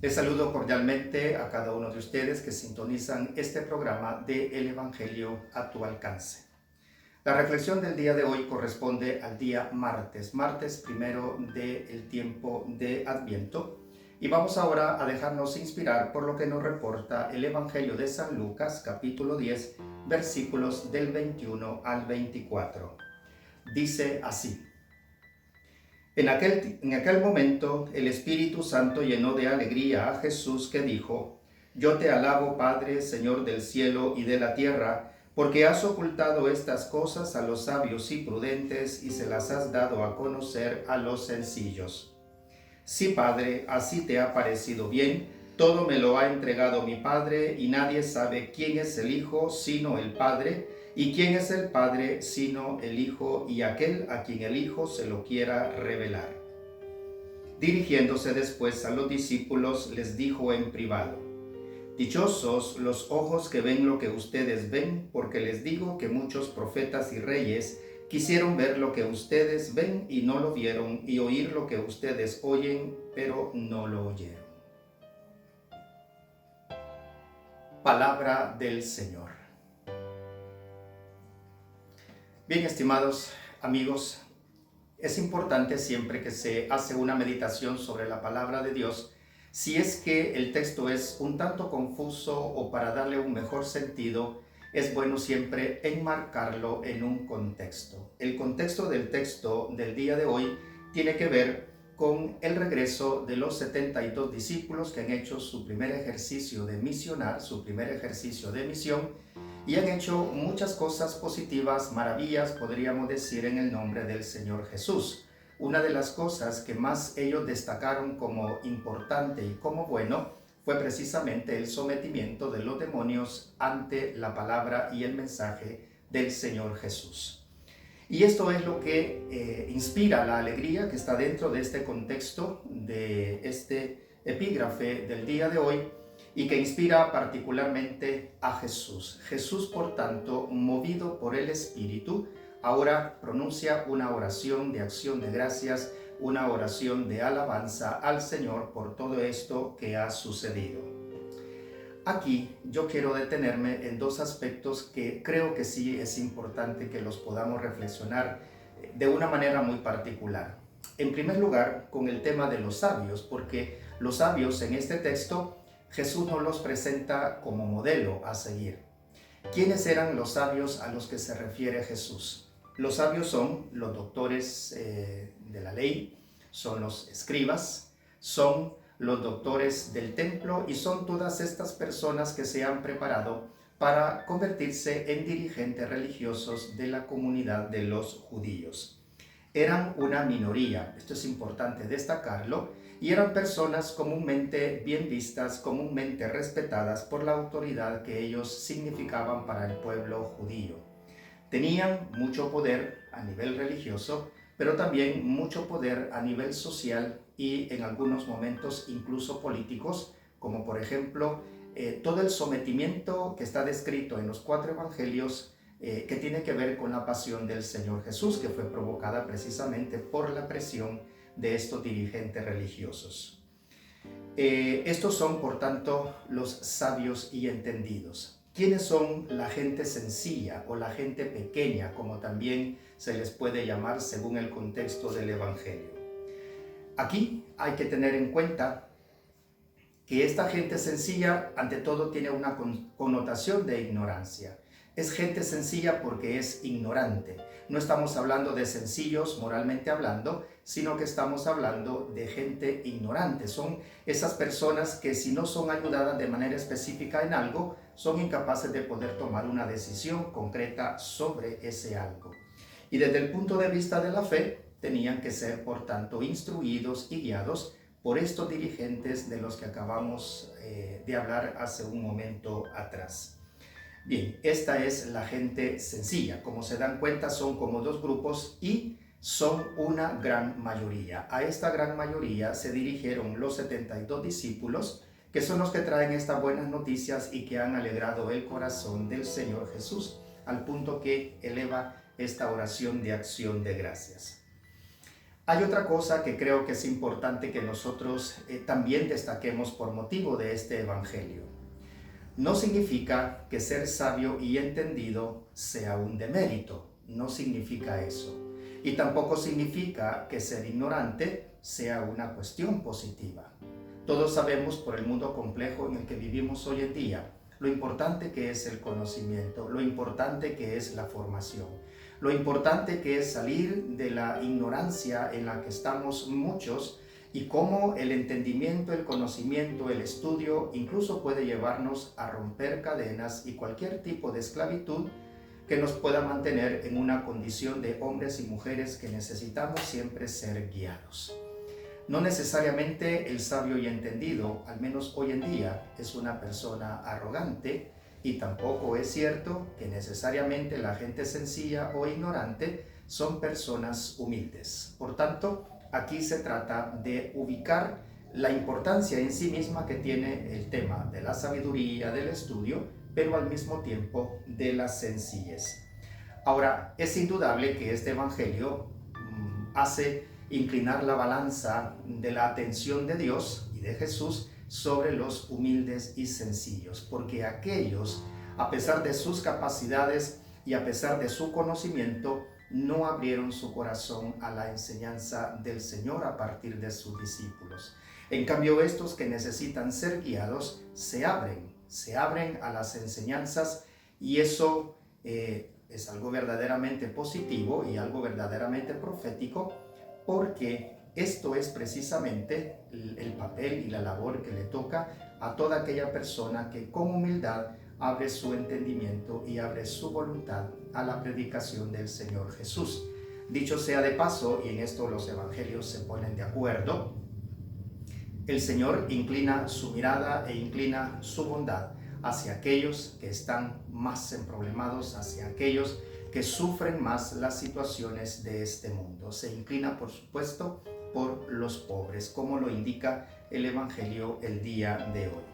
Les saludo cordialmente a cada uno de ustedes que sintonizan este programa de El Evangelio a tu alcance. La reflexión del día de hoy corresponde al día martes primero del tiempo de Adviento. Y vamos ahora a dejarnos inspirar por lo que nos reporta el Evangelio de San Lucas, capítulo 10, versículos del 21 al 24. Dice así: En aquel momento el Espíritu Santo llenó de alegría a Jesús, que dijo: Yo te alabo, Padre, Señor del cielo y de la tierra, porque has ocultado estas cosas a los sabios y prudentes y se las has dado a conocer a los sencillos. Sí, Padre, así te ha parecido bien. Todo me lo ha entregado mi Padre, y nadie sabe quién es el Hijo sino el Padre, y quién es el Padre sino el Hijo y aquel a quien el Hijo se lo quiera revelar. Dirigiéndose después a los discípulos, les dijo en privado: Dichosos los ojos que ven lo que ustedes ven, porque les digo que muchos profetas y reyes quisieron ver lo que ustedes ven y no lo vieron, y oír lo que ustedes oyen, pero no lo oyeron. Palabra del Señor. Bien, estimados amigos, es importante siempre que se hace una meditación sobre la palabra de Dios, si es que el texto es un tanto confuso o para darle un mejor sentido, es bueno siempre enmarcarlo en un contexto. El contexto del texto del día de hoy tiene que ver con el regreso de los 72 discípulos que han hecho su primer ejercicio de misionar, su primer ejercicio de misión, y han hecho muchas cosas positivas, maravillas, podríamos decir, en el nombre del Señor Jesús. Una de las cosas que más ellos destacaron como importante y como bueno fue precisamente el sometimiento de los demonios ante la palabra y el mensaje del Señor Jesús. Y esto es lo que inspira la alegría que está dentro de este contexto, de este epígrafe del día de hoy, y que inspira particularmente a Jesús. Jesús, por tanto, movido por el Espíritu, ahora pronuncia una oración de acción de gracias, una oración de alabanza al Señor por todo esto que ha sucedido. Aquí yo quiero detenerme en dos aspectos que creo que sí es importante que los podamos reflexionar de una manera muy particular. En primer lugar, con el tema de los sabios, porque los sabios en este texto Jesús nos los presenta como modelo a seguir. ¿Quiénes eran los sabios a los que se refiere Jesús? Los sabios son los doctores de la ley, son los escribas, son los doctores del templo y son todas estas personas que se han preparado para convertirse en dirigentes religiosos de la comunidad de los judíos. Eran una minoría, esto es importante destacarlo, y eran personas comúnmente bien vistas, comúnmente respetadas por la autoridad que ellos significaban para el pueblo judío. Tenían mucho poder a nivel religioso, pero también mucho poder a nivel social y en algunos momentos incluso políticos, como por ejemplo todo el sometimiento que está descrito en los 4 evangelios que tiene que ver con la pasión del Señor Jesús, que fue provocada precisamente por la presión de estos dirigentes religiosos. Estos son, por tanto, los sabios y entendidos. ¿Quiénes son la gente sencilla o la gente pequeña, como también se les puede llamar según el contexto del Evangelio? Aquí hay que tener en cuenta que esta gente sencilla, ante todo, tiene una connotación de ignorancia. Es gente sencilla porque es ignorante. No estamos hablando de sencillos moralmente hablando, sino que estamos hablando de gente ignorante. Son esas personas que, si no son ayudadas de manera específica en algo, son incapaces de poder tomar una decisión concreta sobre ese algo. Y desde el punto de vista de la fe, tenían que ser, por tanto, instruidos y guiados por estos dirigentes de los que acabamos de hablar hace un momento atrás. Bien, esta es la gente sencilla. Como se dan cuenta, son como dos grupos y son una gran mayoría. A esta gran mayoría se dirigieron los 72 discípulos, que son los que traen estas buenas noticias y que han alegrado el corazón del Señor Jesús, al punto que eleva esta oración de acción de gracias. Hay otra cosa que creo que es importante que nosotros también destaquemos por motivo de este evangelio. No significa que ser sabio y entendido sea un demérito, no significa eso. Y tampoco significa que ser ignorante sea una cuestión positiva. Todos sabemos por el mundo complejo en el que vivimos hoy en día lo importante que es el conocimiento, lo importante que es la formación, lo importante que es salir de la ignorancia en la que estamos muchos y cómo el entendimiento, el conocimiento, el estudio incluso puede llevarnos a romper cadenas y cualquier tipo de esclavitud que nos pueda mantener en una condición de hombres y mujeres que necesitamos siempre ser guiados. No necesariamente el sabio y entendido, al menos hoy en día, es una persona arrogante, y tampoco es cierto que necesariamente la gente sencilla o ignorante son personas humildes. Por tanto, aquí se trata de ubicar la importancia en sí misma que tiene el tema de la sabiduría, del estudio, pero al mismo tiempo de la sencillez. Ahora, es indudable que este evangelio hace inclinar la balanza de la atención de Dios y de Jesús sobre los humildes y sencillos, porque aquellos, a pesar de sus capacidades y a pesar de su conocimiento, no abrieron su corazón a la enseñanza del Señor a partir de sus discípulos. En cambio, estos que necesitan ser guiados se abren a las enseñanzas, y eso es algo verdaderamente positivo y algo verdaderamente profético, porque esto es precisamente el papel y la labor que le toca a toda aquella persona que con humildad abre su entendimiento y abre su voluntad a la predicación del Señor Jesús. Dicho sea de paso, y en esto los evangelios se ponen de acuerdo, el Señor inclina su mirada e inclina su bondad hacia aquellos que están más emproblemados, hacia aquellos que sufren más las situaciones de este mundo. Se inclina, por supuesto, por los pobres, como lo indica el Evangelio el día de hoy.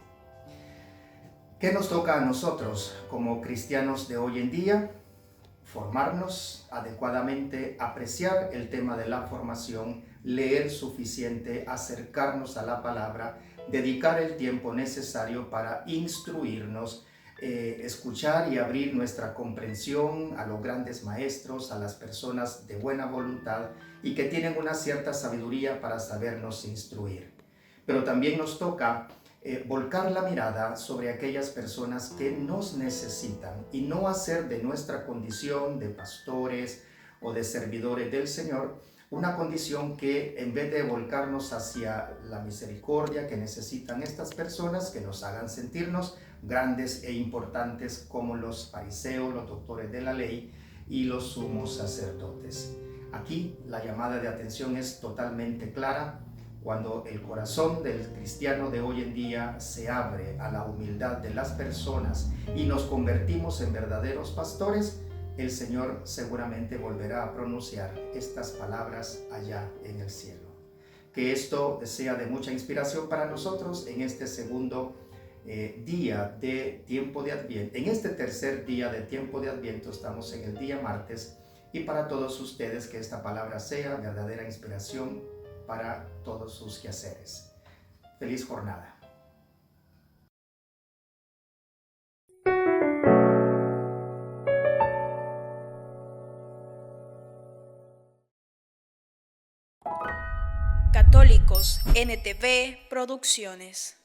¿Qué nos toca a nosotros como cristianos de hoy en día? Formarnos adecuadamente, apreciar el tema de la formación, leer suficiente, acercarnos a la palabra, dedicar el tiempo necesario para instruirnos, escuchar y abrir nuestra comprensión a los grandes maestros, a las personas de buena voluntad y que tienen una cierta sabiduría para sabernos instruir. Pero también nos toca volcar la mirada sobre aquellas personas que nos necesitan y no hacer de nuestra condición de pastores o de servidores del Señor una condición que, en vez de volcarnos hacia la misericordia que necesitan estas personas, que nos hagan sentirnos grandes e importantes como los fariseos, los doctores de la ley y los sumos sacerdotes. Aquí la llamada de atención es totalmente clara. Cuando el corazón del cristiano de hoy en día se abre a la humildad de las personas y nos convertimos en verdaderos pastores, el Señor seguramente volverá a pronunciar estas palabras allá en el cielo. Que esto sea de mucha inspiración para nosotros en este segundo día de tiempo de Adviento. En este tercer día de tiempo de Adviento estamos en el día martes, y para todos ustedes que esta palabra sea verdadera inspiración para todos sus quehaceres. Feliz jornada. Católicos NTV Producciones.